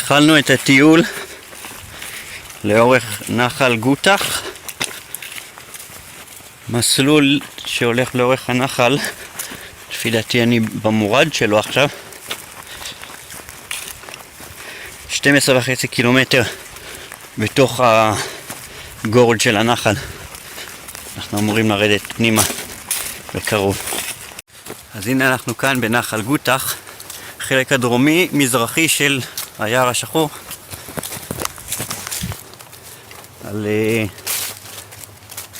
התחלנו את הטיול לאורך נחל גוטח, מסלול שהולך לאורך הנחל. לפי דעתי אני במורד שלו עכשיו. 12.5 קילומטר בתוך הגורד של הנחל. אנחנו אמורים לרדת פנימה בקרוב. אז הנה אנחנו כאן בנחל גוטח, חלק הדרומי מזרחי של היער השחור,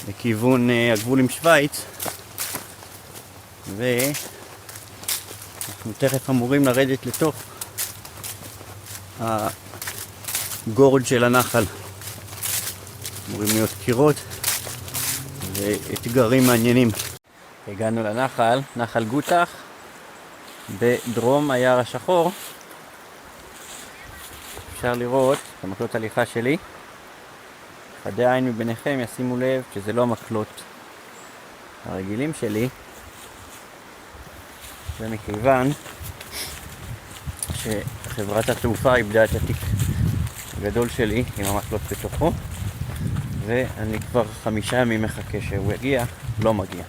לכיוון הגבול עם שוויץ, ואנחנו תכף אמורים לרדת לתוך הגורד של הנחל. אמורים להיות קירות ואתגרים מעניינים. הגענו לנחל, נחל גוטח בדרום היער השחור. אפשר לראות את המקלות הליכה שלי. חדי העין מביניכם ישימו לב שזה לא המקלות הרגילים שלי, זה מכיוון שחברת התעופה איבדה את התיק הגדול שלי עם המקלות בתוכו, ואני כבר 5 ימים מחכה שהוא יגיע, לא מגיע.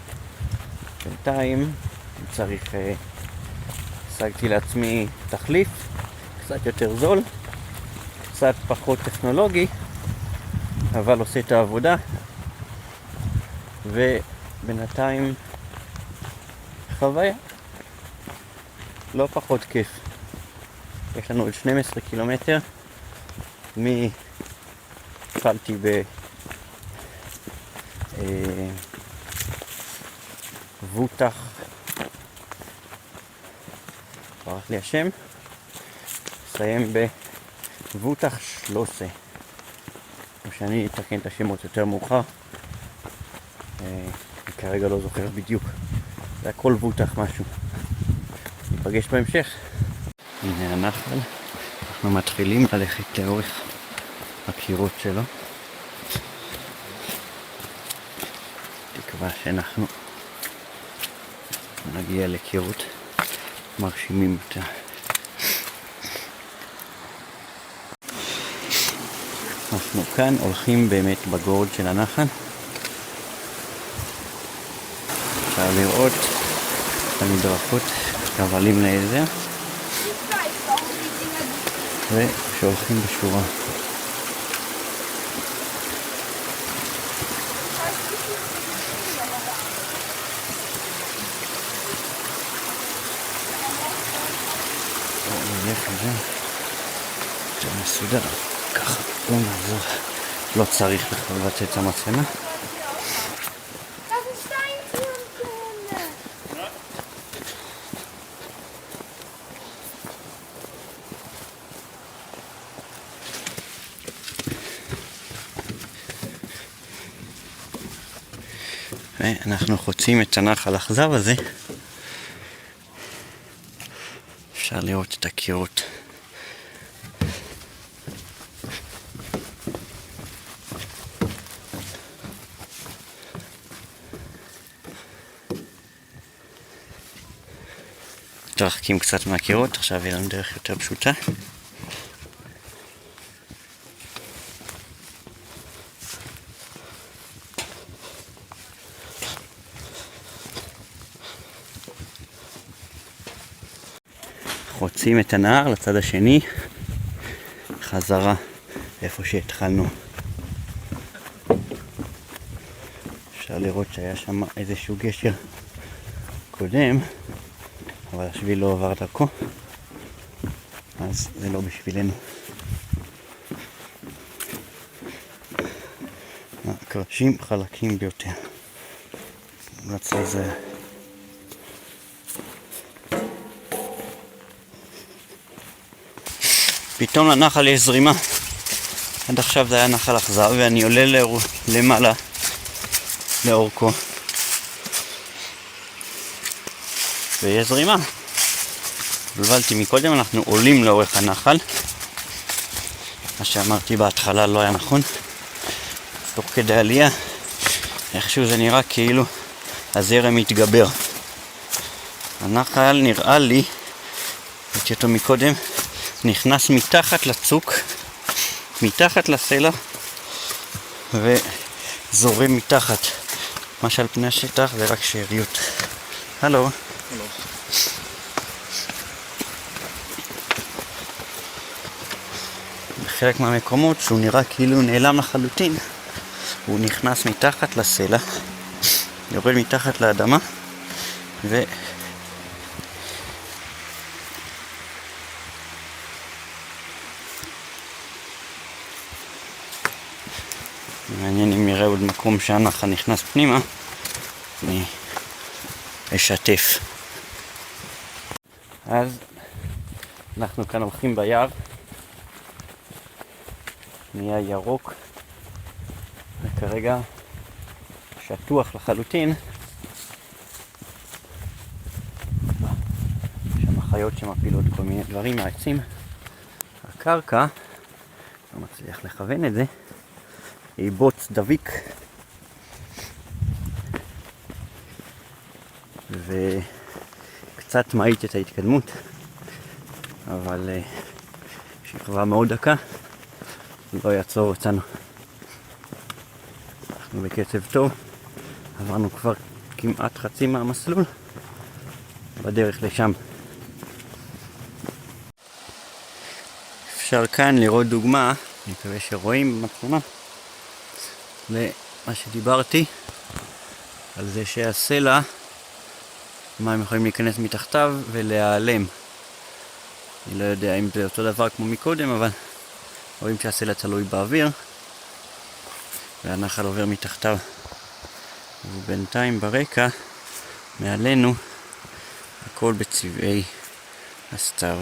בינתיים צריך, השגתי לעצמי תחליף קצת יותר זול, קצת פחות טכנולוגי, אבל עושה את העבודה, ובינתיים חוויה לא פחות כיף. יש לנו עוד 12 קילומטר התחלתי בוטח, ברח לי השם, נסיים בוטח 13, או שאני אתקן את השמות יותר מאוחר, אני כרגע לא זוכר בדיוק, זה הכל ווטח משהו. ניפגש בהמשך. הנה הנחל, אנחנו מתחילים ללכת לאורך הקירות שלו, תקווה שאנחנו נגיע לקירות מרשימים יותר. אנחנו כאן הולכים באמת בגורד של הנחל. אפשר לראות את המדרכות שהולכים לעזר ושהולכים בשורה. נלך על זה יותר מסודר, ככה לא נעזור, לא צריך בכלל לבצע את המצלמה. ואנחנו חוצים את הנחל האכזב הזה. אפשר לראות את הקירות. מתרחקים קצת מהקירות, עכשיו יהיה לנו דרך יותר פשוטה. חוצים את הנהר לצד השני, חזרה איפה שהתחלנו. אפשר לראות שהיה שם איזשהו גשר קודם, אבל השביל לא עבר דרכו, אז זה לא בשבילנו. הקרשים חלקים ביותר. לצד זה פתאום לנחל יש זרימה. עד עכשיו זה היה נחל אכזב, ואני עולה למעלה לאורכו ויש זרימה. בלבלתי מקודם, אנחנו עולים לאורך הנחל. מה שאמרתי בהתחלה לא היה נכון. תוך כדי עלייה איכשהו זה נראה כאילו הזרם מתגבר. הנחל נראה לי, ראיתי אותו מקודם, נכנס מתחת לצוק, מתחת לסלע, וזורם מתחת. מה שעל פני השטח זה רק שאריות. הלו. בחלק מהמקומות שהוא נראה כאילו נעלם לחלוטין, הוא נכנס מתחת לסלע, יורד מתחת לאדמה, מעניין אם נראה עוד מקום שהנחל נכנס פנימה, אני אשתף. אז אנחנו כאן הולכים ביער, נהיה ירוק וכרגע שטוח לחלוטין. שם החיות שמפילות כל מיני דברים מהעצים. הקרקע, לא מצליח לכוון את זה, היא בוץ דביק וקצת מאית את ההתקדמות, אבל שכבה מאוד דקה לא יעצור אותנו. אנחנו בקצב טוב, עברנו כבר כמעט חצי מהמסלול, בדרך לשם. אפשר כאן לראות דוגמה, אני מקווה שרואים במצלמה, למה שדיברתי על זה שהסלע, מים יכולים להיכנס מתחתיו ולהיעלם. אני לא יודע אם זה אותו דבר כמו מקודם, אבל רואים שהסלע תלוי באוויר והנחל עובר מתחתיו, ובינתיים ברקע מעלינו הכל בצבעי הסתיו.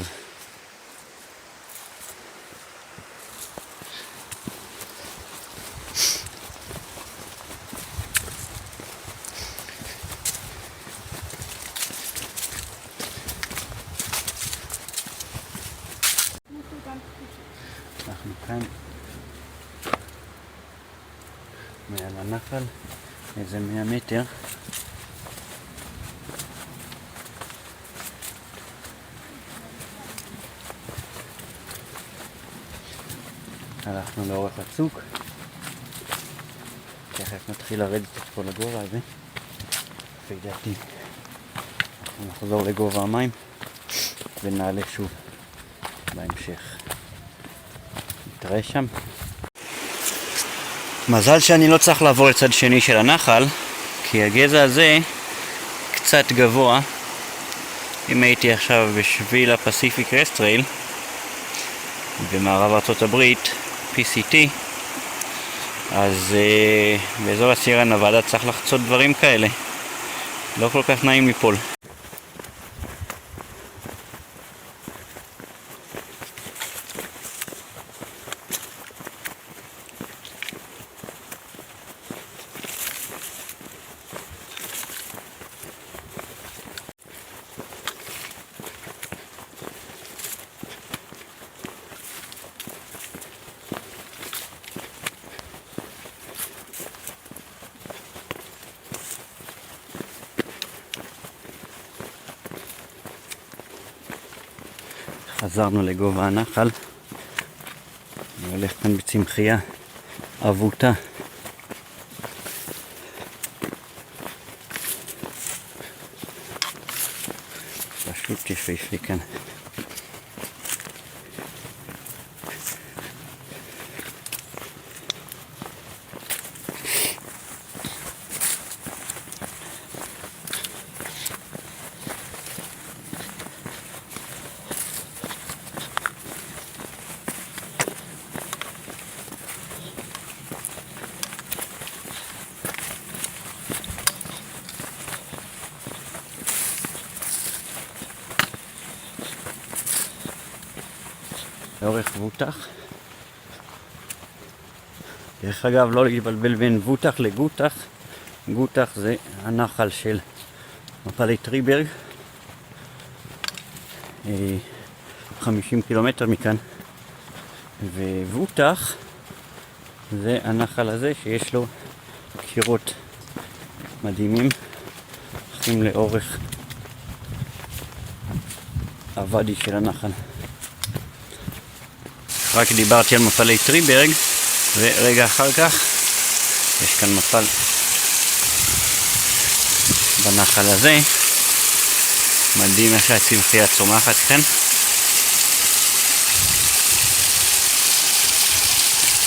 אנחנו כאן מעל הנחל, איזה 100 מטר. הלכנו לאורך הצוק, תכף נתחיל לרדת את כל הגובה הזה, וידעתי אנחנו נחזור לגובה המים ונעלה שוב בהמשך. נתראה שם. מזל שאני לא צריך לעבור לצד שני של הנחל, כי הגזע הזה קצת גבוה. אם הייתי עכשיו בשביל הפסיפיק רסט רייל במערב ארצות הברית, PCT, אז באזור הסיירה נבדה צריך לחצות דברים כאלה. לא כל כך נעים ליפול. חזרנו לגובה הנחל. אני הולך כאן בצמחייה אבותה. פשוט יפהפה כאן. לאורך וותח. דרך אגב, לא להתבלבל בין וותח לגותח. גותח זה הנחל של מפלי טריברג, 50 קילומטר מכאן, ווותח זה הנחל הזה שיש לו קירות מדהימים, הולכים לאורך הוואדי של הנחל. רק דיברתי על מפלי טריברג, ורגע אחר כך יש כאן מפל בנחל הזה. מדהים איך שהצמחייה צומחת כאן.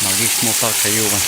מרגיש כמו פארק היורה.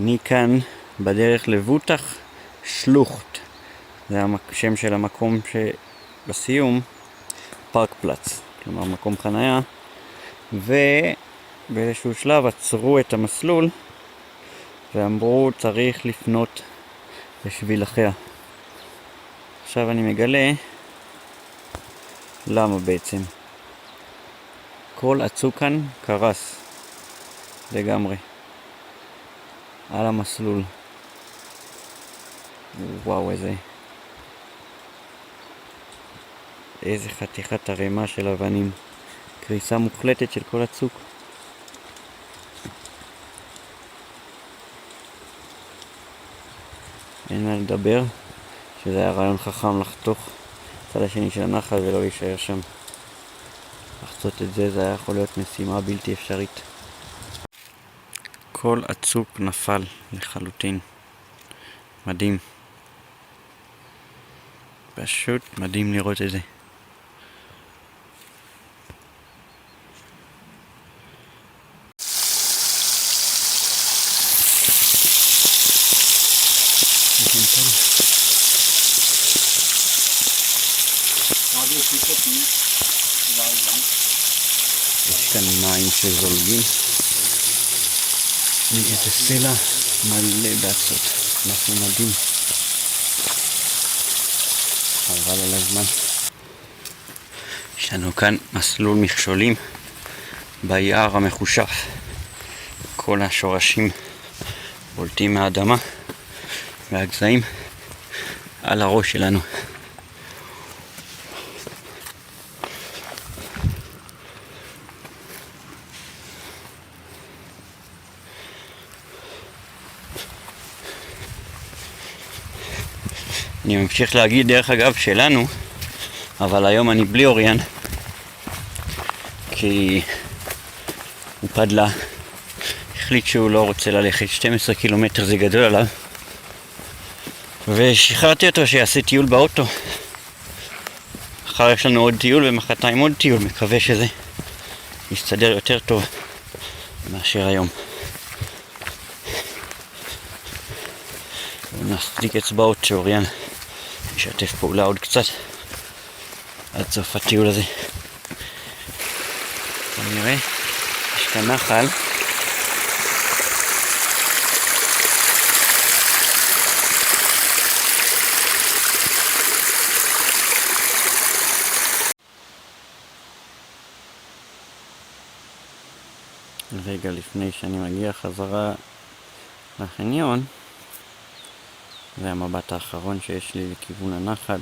אני כאן בדרך לבוטח שלוחט, זה השם של המקום שבסיום, פארק פלץ, כלומר מקום חנייה, ובאיזשהו שלב עצרו את המסלול ואמרו צריך לפנות לשביל אחר. עכשיו אני מגלה למה בעצם. כל הצוק כאן קרס לגמרי על המסלול. וואו, איזה חתיכת הרמה של אבנים. קריסה מוחלטת של כל הצוק. אין מה לדבר שזה היה רעיון חכם לחתוך צד השני של הנחל ולא להישאר שם. לחצות את זה היה יכול להיות משימה בלתי אפשרית. כל הצוק נפל לחלוטין. מדהים. פשוט מדהים לראות את זה. יש כאן מים שזולגים. את הסלע מלא באצות. משהו מדהים. חבל על הזמן. יש לנו כאן מסלול מכשולים ביער המחושף. כל השורשים בולטים מהאדמה והגזעים על הראש שלנו. אני ממשיך להגיד דרך אגב שלנו, אבל היום אני בלי אוריאן כי הוא פדלה, החליט שהוא לא רוצה ללכת. 12 קילומטר זה גדול עליו, ושחררתי אותו שיעשה טיול באוטו. אחר יש לנו עוד טיול ומחרתיים עוד טיול, מקווה שזה יסתדר יותר טוב מאשר היום. נסליק אצבעות שאוריאן ישתף פעולה עוד קצת עד סוף הטיול הזה. נראה, יש כאן נחל. רגע לפני שאני מגיע חזרה לחניון, זה המבט האחרון שיש לי לכיוון הנחל.